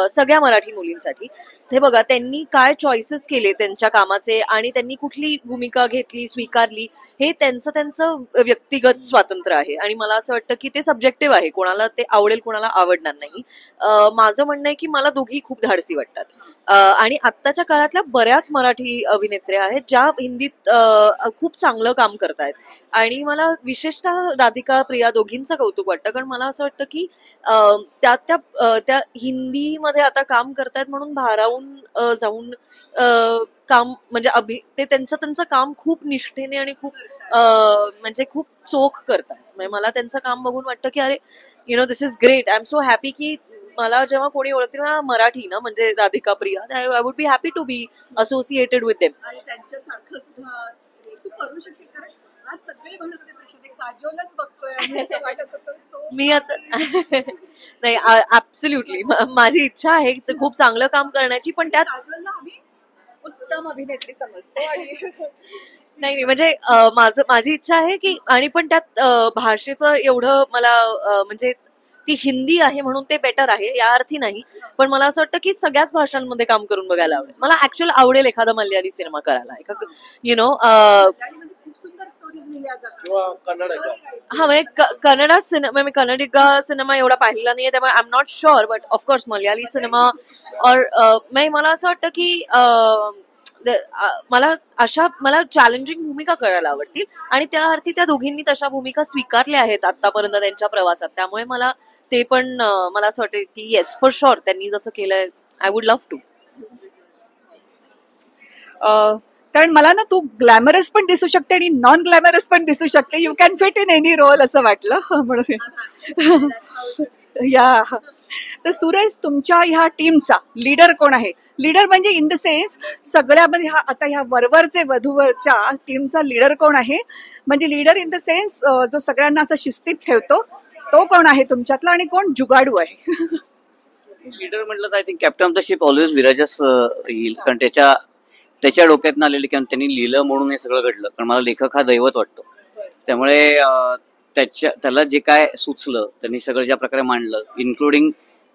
[SPEAKER 2] सगळ्या मराठी मुलींसाठी. हे बघा, त्यांनी काय चॉईसेस केले त्यांच्या कामाचे आणि त्यांनी कुठली भूमिका घेतली, स्वीकारली, हे त्यांचं व्यक्तिगत स्वातंत्र्य आहे. आणि मला असं वाटतं की ते सब्जेक्टिव्ह आहे, कोणाला ते आवडेल कोणाला आवडणार नाही. माझं म्हणणं आहे की मला दोघी खूप धाडसी वाटतात. आणि आत्ताच्या काळातल्या बऱ्याच मराठी अभिनेत्र्या आहेत ज्या हिंदीत खूप चांगलं काम करतायत. आणि मला विशेषतः राधिका प्रिया दोघींचं कौतुक वाटतं, कारण मला असं वाटतं की त्या हिंदीमध्ये आता काम करतायत म्हणून भारावून जाऊन काम म्हणजे ते त्यांचं काम खूप निष्ठेने आणि खूप म्हणजे खूप चोख करतात. म्हणजे मला त्यांचं काम बघून वाटतं की अरे this is great. I am so happy की मला जेव्हा कोणी ओळखते ना मराठी ना, म्हणजे Radhika Priya, I would be happy to be associated with them.
[SPEAKER 1] आणि त्यांच्यासारखं सुद्धा तू करू शकशील, कारण आज सगळे म्हणत होते प्रेक्षक काजोलच बघतोय आम्ही असं वाटत होतं. So
[SPEAKER 2] मी आता नाही, ऍब्सोल्युटली माझी इच्छा आहे खूप चांगलं काम करण्याची, पण त्यात
[SPEAKER 1] काजोलला आम्ही उत्तम अभिनेत्री समजतो आणि
[SPEAKER 2] नाही म्हणजे माझी इच्छा आहे की, आणि पण त्यात भाषेचं एवढं मला म्हणजे ती हिंदी आहे म्हणून ते बेटर आहे या अर्थी नाही, पण मला असं वाटतं की सगळ्याच भाषांमध्ये काम करून बघायला आवडेल. मला ऍक्च्युअल आवडेल एखादा मल्याळी सिनेमा करायला, यु नो.
[SPEAKER 1] मल्याळीमध्ये खूप सुंदर स्टोरीज लिहिल्या जातात.
[SPEAKER 3] किंवा कन्नड आहे का?
[SPEAKER 2] हा म्हणजे कन्नडा सिनेमा, मी कन्नडिगा सिनेमा एवढा पाहिलेला नाहीये, त्यामुळे I am not sure, but of course Malayali cinema और मला असं वाटतं की मला चॅलेंजिंग भूमिका करायला आवडतील, आणि त्या अर्थी त्या दोघींनी तशा भूमिका स्वीकारल्या आहेत आतापर्यंत त्यांच्या प्रवासात. त्यामुळे मला ते पण मला असं वाटतं की येस, फॉर शुअर त्यांनी जसं केलंय, आय वुड लव्ह टू.
[SPEAKER 1] कारण मला ना तू ग्लॅमरस पण दिसू शकते आणि नॉन ग्लॅमरस पण दिसू शकते. You can fit in any role असं वाटलं म्हणून. या तर सूरज, तुमच्या ह्या टीमचा लीडर कोण आहे? लीडर म्हणजे इन द सेन्स सगळ्यामध्ये आता ह्या वरवरचे वधूवरच्या टीमचा लीडर कोण आहे? म्हणजे लीडर इन द सेन्स जो सगळ्यांना असं शिस्तीत ठेवतो, तो कोण आहे तुमच्यातला, आणि कोण जुगाडू आहे?
[SPEAKER 4] लीडर म्हटलं तर I think captain of the ship always विराजच येईल, कारण त्याच्या डोक्यातनं आलेले, किंवा त्यांनी लिहिलं म्हणून हे सगळं घडलं. कारण मला लेखक हा दैवत वाटतो, त्यामुळे त्याला जे काय सुचलं त्यांनी सगळं ज्या प्रकारे मांडलं, इन्क्लुडिंग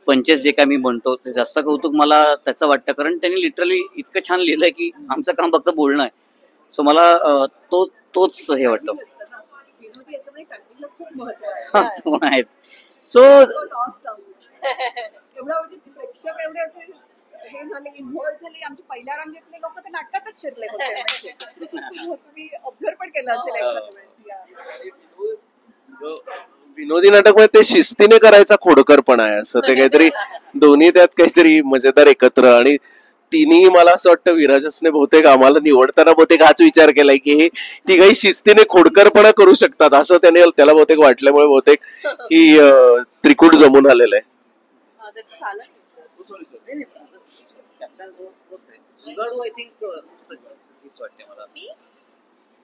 [SPEAKER 4] पंचेस जे काय मी म्हणतो, ते जास्त कौतुक मला त्याचं वाटतं, कारण त्यांनी लिटरली इतकं छान लिहिलंय की आमचं काम फक्त बोलणं आहे. सो मला तोच हे वाटतं.
[SPEAKER 1] विनोदी याच्यामध्ये कंटिन्यू खूप महत्व आहे.
[SPEAKER 4] तो आहेच. सो
[SPEAKER 1] एवढा प्रेक्षक एवढे असे हे झाले, इन्व्हॉल्व झाले. आमच्या पहिल्या रांगेतले लोक तर नाटकातच शिरले होते म्हणजे. तुम्ही ऑब्झर्व पण केलं असेल एखाद्या वेळेस.
[SPEAKER 3] विनोदी नाटक मध्ये ते शिस्तीने करायचा खोडकरपणा आहे, असं ते काहीतरी दोन्ही त्यात काहीतरी मजेदार एकत्र. आणि तिन्ही मला असं वाटतं विराजसने बहुतेक आम्हाला निवडताना बहुतेक हाच विचार केलाय की हे तिघही शिस्तीने खोडकरपणा करू शकतात, असं त्याला बहुतेक वाटल्यामुळे बहुतेक ही त्रिकूट जमून आलेलं आहे.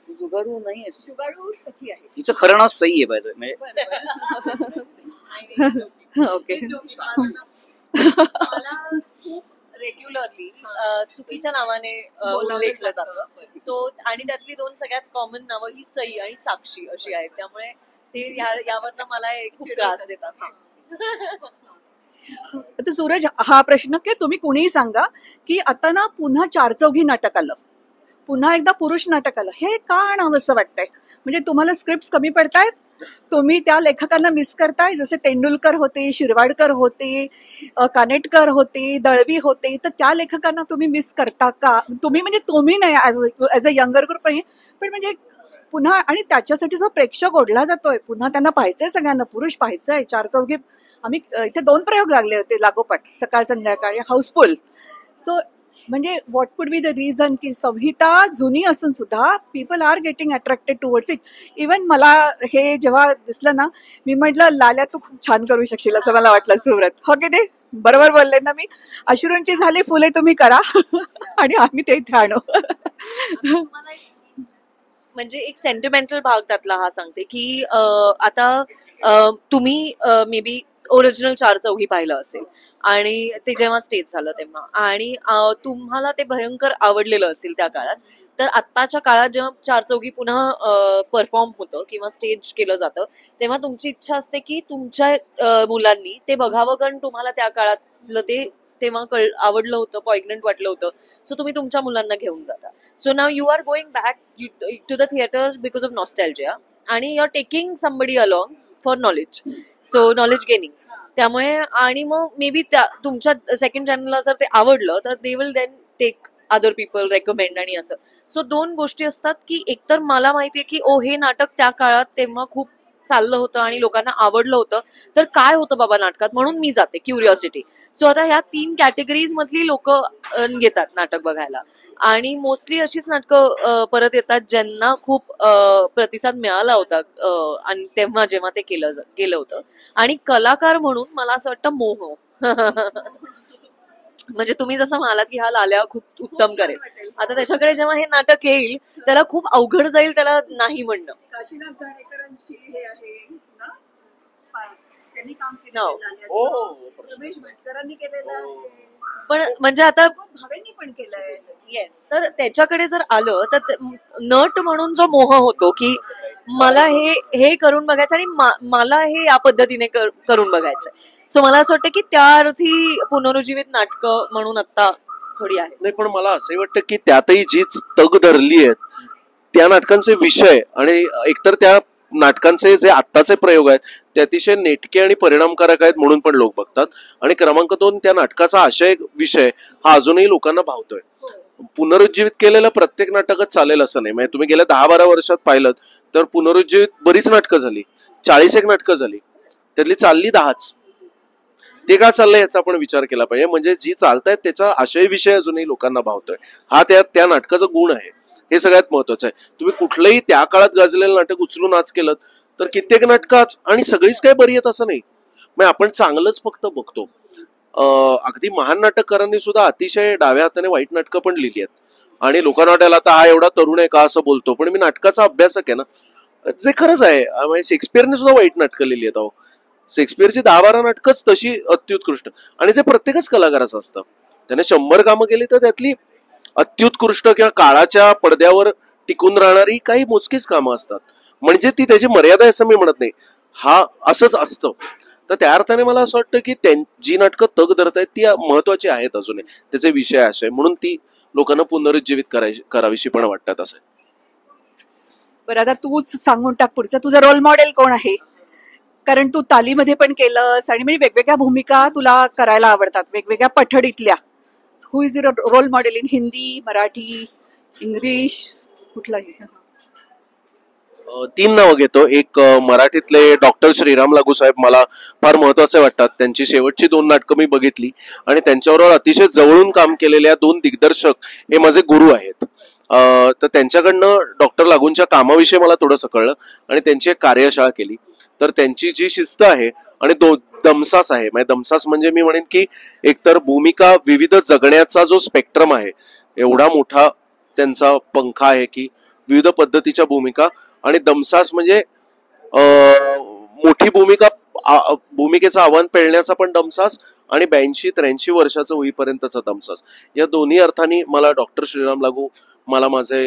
[SPEAKER 4] जुगाडू नाही,
[SPEAKER 1] जुगाडू सखी आहे.
[SPEAKER 4] हिचं खरं नाव सई आहे बाय द वे.
[SPEAKER 1] ओके.
[SPEAKER 2] मला खूप रेग्युलरली चुकीच्या नावाने लेखलं जातं. सो आणि त्यातली दोन सगळ्यात कॉमन नावं ही सई आणि साक्षी अशी आहेत, त्यामुळे ते यावरनं मला खूप त्रास देतात.
[SPEAKER 1] आता सूरज, हा प्रश्न की तुम्ही कुणीही सांगा की आता ना पुन्हा चारचौघी नाटक आलं, पुन्हा एकदा पुरुष नाटक आलं, हे का आणावं असं वाटतंय? म्हणजे तुम्हाला स्क्रिप्ट कमी पडतायत? तुम्ही त्या लेखकांना मिस करताय? जसे तेंडुलकर होते, शिरवाडकर होते, कानेटकर होते, दळवी होते, तर त्या लेखकांना तुम्ही मिस करता का? तुम्ही म्हणजे तुम्ही नाही, ऍज अ यंगर ग्रुप आहे, पण म्हणजे पुन्हा, आणि त्याच्यासाठी जो प्रेक्षक ओढला जातोय, पुन्हा त्यांना पाहायचंय, सगळ्यांना पुरुष पाहायचंय. चारचौघी आम्ही इथे 2 प्रयोग लागले होते लागोपाठ, सकाळ संध्याकाळी, हाऊसफुल. सो म्हणजे what could be the reason की संहिता जुनी असून सुद्धा people are getting attracted towards it. Even मला हे जेव्हा दिसलं ना, मी म्हटलं लाल्या तू खूप छान करू शकशील असं मला वाटलं सुरत. हो की नाही? बरोबर बोलले ना मी? अश्रूंची झाली फुले तुम्ही करा आणि आम्ही ते इथे आणू.
[SPEAKER 2] म्हणजे एक सेंटिमेंटल भाग त्यातला हा सांगते की आता तुम्ही मे बी ओरिजिनल चारचौघी पाहिलं असेल, आणि ते जेव्हा स्टेज झालं तेव्हा, आणि तुम्हाला ते भयंकर आवडलेलं असेल त्या काळात. तर आत्ताच्या काळात जेव्हा चारचौघी पुन्हा परफॉर्म होतं किंवा स्टेज केलं जातं, तेव्हा तुमची इच्छा असते की तुमच्या मुलांनी ते बघावं, कारण तुम्हाला त्या काळातलं ते तेव्हा आवडलं होतं, पॉइग्नंट वाटलं होतं. सो तुम्ही तुमच्या मुलांना घेऊन जाता. So now you are going back to the theatre because of nostalgia, आणि you are taking somebody along for knowledge, so knowledge gaining. त्यामुळे आणि मग मे बी तुमच्या सेकंड चॅनलला जर ते आवडलं तर they will then take other people recommend, आणि असं. सो 2 गोष्टी असतात की एकतर मला माहितीये की हे नाटक त्या काळात तेव्हा खूप चाललं होतं आणि लोकांना आवडलं होतं, तर काय होतं बाबा नाटकात, म्हणून मी जाते, क्युरिओसिटी. सो आता ह्या 3 कॅटेगरीज मधली लोक येतात नाटक बघायला, आणि मोस्टली अशीच नाटकं परत येतात ज्यांना खूप प्रतिसाद मिळाला होता आणि तेव्हा जेव्हा ते केलं होतं. आणि कलाकार म्हणून मला असं वाटतं मोह म्हणजे तुम्ही जसं म्हणालात की हा लाल्या खूप उत्तम करेल, आता त्याच्याकडे जेव्हा हे नाटक येईल त्याला खूप अवघड जाईल त्याला नाही म्हणणं.
[SPEAKER 1] काशीनाथ घाणेकरांशी हे आहे ना, त्यांनी काम
[SPEAKER 2] No.
[SPEAKER 1] केलं, रमेश भटकरांनी केलेलं आहे,
[SPEAKER 2] पण म्हणजे आता
[SPEAKER 1] भावेंनी पण केलंय.
[SPEAKER 2] येस, तर त्याच्याकडे जर आलं तर नट म्हणून जो मोह होतो की मला हे करून बघायचं आणि मला हे या पद्धतीने करून बघायचंय. सो मला असं वाटतं की त्या अर्थी पुनरुज्जीवित नाटकं म्हणून आता थोडी आहे.
[SPEAKER 3] नाही, पण मला असंही वाटतं की त्यातही जीच तग धरली आहेत त्या नाटकांचे विषय आणि एकतर त्या नाटकांचे जे आत्ताचे प्रयोग आहेत ते अतिशय नेटके आणि परिणामकारक आहेत म्हणून पण लोक बघतात. आणि क्रमांक 2, त्या नाटकाचा आशय विषय हा अजूनही लोकांना भावतोय. पुनरुज्जीवित केलेलं प्रत्येक नाटकच चालेल असं नाही. म्हणजे तुम्ही गेल्या 10-12 वर्षात पाहिलं तर पुनरुज्जीवित बरीच नाटकं झाली, 41 नाटकं झाली, त्यातली चालली 10च. ते का चाललंय याचा आपण विचार केला पाहिजे. म्हणजे जी चालतायत त्याचा आशय विषय अजूनही लोकांना भावतोय. हा त्या नाटकाचा गुण आहे, हे सगळ्यात महत्वाचं आहे. तुम्ही कुठलंही त्या काळात गाजलेलं नाटक उचलून आज केलं तर कित्येक नाटकं आणि सगळीच काही बरी आहेत असं नाही. मग आपण चांगलंच फक्त बघतो. अगदी महान नाटककारांनी सुद्धा अतिशय डाव्या हाताने वाईट नाटकं पण लिहिली आहेत आणि लोकांना वाटायला आता हा एवढा तरुण आहे का असं बोलतो, पण मी नाटकाचा अभ्यासक आहे ना, जे खरंच आहे. शेक्सपियरने सुद्धा वाईट नाटकं लिहिली आहेत. शेक्सपियरची 10-12 नाटकच तशी अत्युत्कृष्ट, आणि ते प्रत्येकच कलाकाराचं असतं. त्याने 100 कामं केली तर त्यातली अत्युत्कृष्ट किंवा काळाच्या पडद्यावर टिकून राहणारी काही मोजकीच कामं असतात. म्हणजे ती त्याची मर्यादा आहे असं मी म्हणत नाही, हा असंच असतं. तर त्या अर्थाने मला असं वाटतं की जी नाटकं तग धरत आहेत ती महत्वाची आहेत अजूनही, त्याचे विषय आशय म्हणून ती लोकांना पुनरुज्जीवित करावीशी पण वाटतात असं.
[SPEAKER 1] बरं, आता तूच सांगून टाक पुढचं, तुझं रोल मॉडेल कोण आहे? कारण तू तालीमध्ये पण केलंस आणि म्हणजे वेगवेगळ्या भूमिका तुला करायला आवडतात, वेगवेगळ्या पठडीतल्या. Who is your role model in Hindi, Marathi, English, कुठलाही?
[SPEAKER 3] 3 नावं घेतो. एक मराठीतले डॉक्टर श्रीराम लागू साहेब मला फार महत्वाचे वाटतात. त्यांची शेवटची 2 नाटकं मी बघितली आणि त्यांच्याबरोबर अतिशय जवळून काम केलेल्या 2 दिग्दर्शक हे माझे गुरु आहेत. तर त्यांच्याकडनं डॉक्टर लागूंच्या कामाविषयी मला थोडंसं कळलं आणि त्यांची एक कार्यशाळा केली. तर त्यांची जी शिस्त आहे आणि दमसास आहे, म्हणजे दमसास म्हणजे मी म्हणेन की एकतर भूमिका विविध जगण्याचा जो स्पेक्ट्रम आहे एवढा मोठा त्यांचा पंखा आहे की विविध पद्धतीच्या भूमिका, आणि दमसास म्हणजे मोठी भूमिकेचं आव्हान पेलण्याचा पण दमसास आणि 82-83 वर्षाचं होईपर्यंतचा दमसास. या दोन्ही अर्थाने मला डॉक्टर श्रीराम लागू मला माझे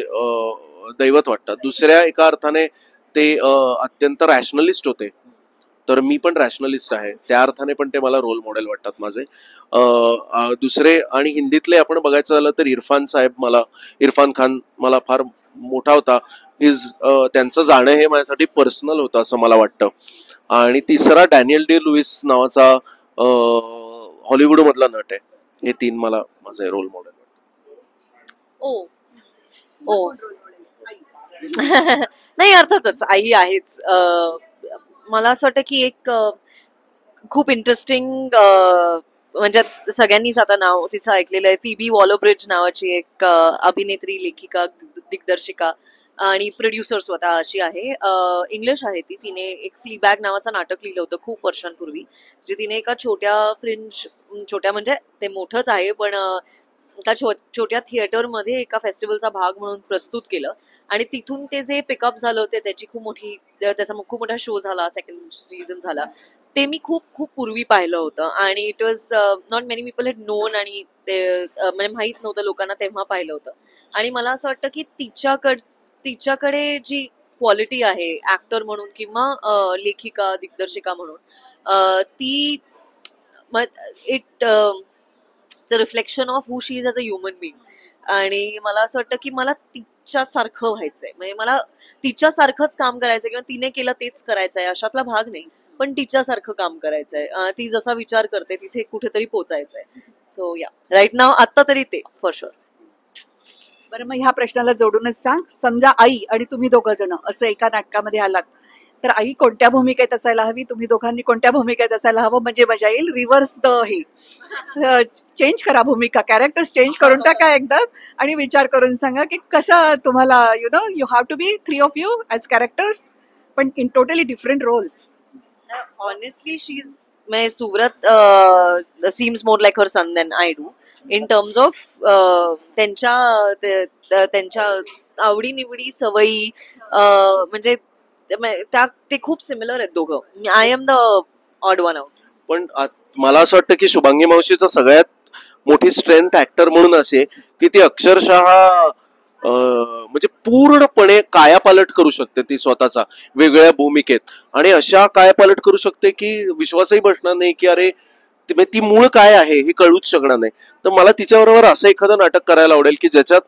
[SPEAKER 3] दैवत वाटतात. दुसऱ्या एका अर्थाने ते अत्यंत रॅशनलिस्ट होते, तर मी पण रॅशनलिस्ट आहे, त्या अर्थाने पण ते मला रोल मॉडेल वाटतात माझे. दुसरे आणि हिंदीतले आपण बघायचं झालं तर इरफान खान मला फार मोठा होता. त्यांचं जाणं हे माझ्यासाठी पर्सनल होतं असं मला वाटतं. आणि तिसरा डॅनियल डे लुईस नावाचा हॉलिवूड मधला नट आहे. हे 3 मला माझे रोल मॉडेल
[SPEAKER 2] ओ नाही, अर्थातच आई आहेच. मला असं वाटतं की एक खूप इंटरेस्टिंग, म्हणजे सगळ्यांनीच आता नाव तिचं ऐकलेलं आहे, फिबी वॉलब्रिज नावाची एक अभिनेत्री, लेखिका, दिग्दर्शिका आणि प्रोड्युसर स्वतः अशी आहे. इंग्लिश आहे ती. तिने एक फ्लीबॅग नावाचं नाटक लिहिलं होतं खूप वर्षांपूर्वी, जे तिने एका छोट्या म्हणजे ते मोठंच आहे पण एका छोट्या थिएटरमध्ये एका फेस्टिवलचा भाग म्हणून प्रस्तुत केलं. आणि तिथून ते जे पिकअप झालं होते त्याचा खूप मोठा शो झाला, 2nd सीझन झाला. ते मी खूप खूप पूर्वी पाहिलं होतं आणि it was not many people had non, आणि ते म्हणजे माहीत नव्हतं लोकांना तेव्हा पाहिलं होतं. आणि मला असं वाटतं की तिच्याकडे जी क्वालिटी आहे ऍक्टर म्हणून किंवा लेखिका, दिग्दर्शिका म्हणून, ती it reflection of who she is as a human being. आणि मला असं वाटतं की मला तिच्यासारखं व्हायचंय, म्हणजे मला तिच्यासारखंच काम करायचंय किंवा तिने केलं तेच करायचंय अशातला भाग नाही, पण तिच्यासारखं काम करायचंय. ती जसा विचार करते तिथे कुठेतरी पोचायचंय. सो या राईट नाव आता तरी ते फॉर शुअर.
[SPEAKER 1] बरं, मग ह्या प्रश्नाला जोडूनच सांग, समजा आई आणि तुम्ही 2 जण असं एका नाटकामध्ये आलात तर आई कोणत्या भूमिकेत असायला हवी, तुम्ही दोघांनी कोणत्या भूमिकेत असायला हवं, म्हणजे मजा येईल. रिव्हर्स चेंज करा भूमिका, कॅरेक्टर्स चेंज करून टाका एकदम आणि विचार करून सांगा की कसं तुम्हाला you have to be 3 of you as characters पण in totally different roles.
[SPEAKER 2] Honestly she is सुरत seems more like her son than I do in terms of त्यांच्या आवडी-निवडी, सवयी, म्हणजे ते खूप सिमिलर आहेत दोघं. I am the odd one out.
[SPEAKER 3] पण मला असं वाटतं की शुभांगी मावशीचं सगळ्यात मोठी स्ट्रेंथ ऍक्टर म्हणून असे की ती अक्षरशः म्हणजे पूर्णपणे कायापालट करू शकते ती स्वतःचा वेगळ्या भूमिकेत, आणि अशा कायापालट करू शकते की विश्वासही बसणार नाही की अरे ती मूळ काय आहे हे कळूच शकणार नाही. तर मला तिच्याबरोबर असं एखादं नाटक करायला आवडेल की ज्याच्यात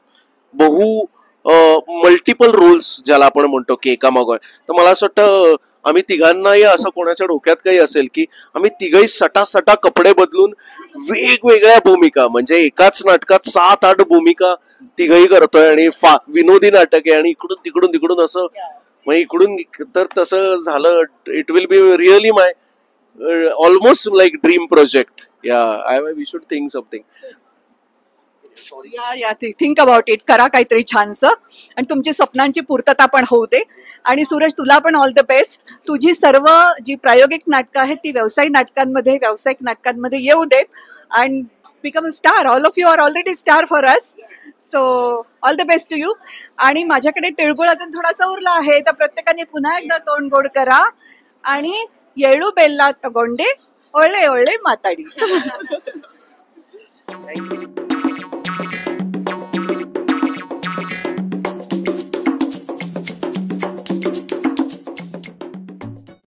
[SPEAKER 3] मल्टिपल रोल्स ज्याला आपण म्हणतो की एकामागोय. तर मला असं वाटतं आम्ही तिघांनाही असं कोणाच्या डोक्यात काही असेल की आम्ही तिघही सटा कपडे बदलून वेगवेगळ्या भूमिका, म्हणजे एकाच नाटकात 7-8 भूमिका तिघही करतोय, आणि विनोदी नाटक आहे, आणि इकडून तिकडून असं, म्हणजे इकडून तर तसं झालं. It will be really my almost like dream project. We should think something.
[SPEAKER 1] Yeah think about it. करा काहीतरी छानसं आणि तुमची स्वप्नांची पूर्तता पण होऊ दे. आणि सूरज, तुला पण ऑल द बेस्ट. तुझी सर्व जी प्रायोगिक नाटकं आहेत ती व्यावसायिक नाटकांमध्ये येऊ देत and become a star. All of you are already star for us. So all the best to you. आणि माझ्याकडे तिळगुळ अजून थोडासा उरला आहे, तर प्रत्येकाने पुन्हा एकदा तोंड गोड करा आणि येळू बेल्ला तगोंडे ओळे ओळे माताडी.